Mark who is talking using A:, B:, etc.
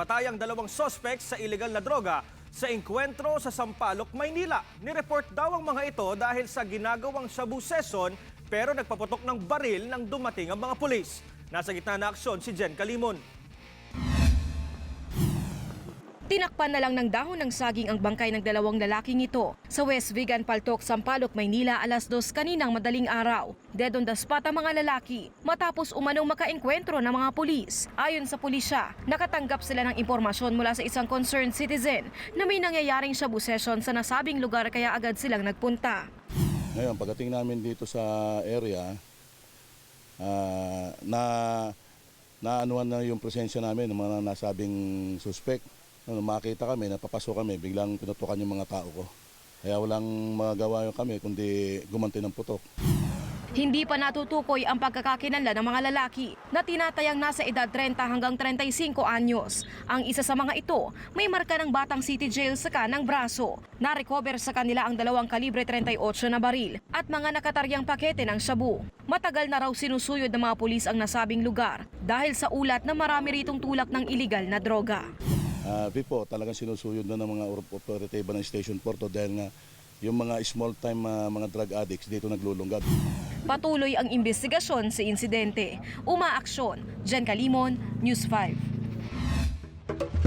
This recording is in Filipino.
A: namatay ang dalawang suspect sa illegal na droga sa engkwentro sa Sampaloc, Maynila. Nireport daw ang mga ito dahil sa ginagawang shabu session pero nagpaputok ng baril nang dumating ang mga pulis. Nasa gitna na aksyon si Jen Calimon.
B: Tinakpan na lang ng dahon ng saging ang bangkay ng dalawang lalaking ito sa West Vigan Paltok, Sampaloc, Maynila alas 2 kaninang madaling araw. Dead on the spot ang mga lalaki matapos umanong makaengkwentro ng mga pulis. Ayon sa pulisya, nakatanggap sila ng impormasyon mula sa isang concerned citizen na may nangyayaring shabu session sa nasabing lugar kaya agad silang nagpunta.
C: Ngayon, pagdating namin dito sa area, naanuhan na yung presensya namin ng mga nasabing suspect. Nung makita kami, napapasok kami, biglang pinutukan yung mga tao ko. Kaya walang magagawa kami kundi gumanti ng putok.
B: Hindi pa natutukoy ang pagkakakinanlan ng mga lalaki na tinatayang nasa edad 30 hanggang 35 anyos. Ang isa sa mga ito may marka ng Batang City Jail sa kanang braso. Na-recover sa kanila ang 2 kalibre 38 na baril at mga nakataryang pakete ng shabu. Matagal na raw sinusuyod ng mga pulis ang nasabing lugar dahil sa ulat na marami ritong tulak ng iligal na droga.
C: Vipo, talagang sinusuyod na ng mga operatiba ng Station Porto dahil nga yung mga small time mga drug addicts dito naglulunggab.
B: Patuloy ang investigasyon sa insidente. Umaaksyon, Jen Calimon, News 5.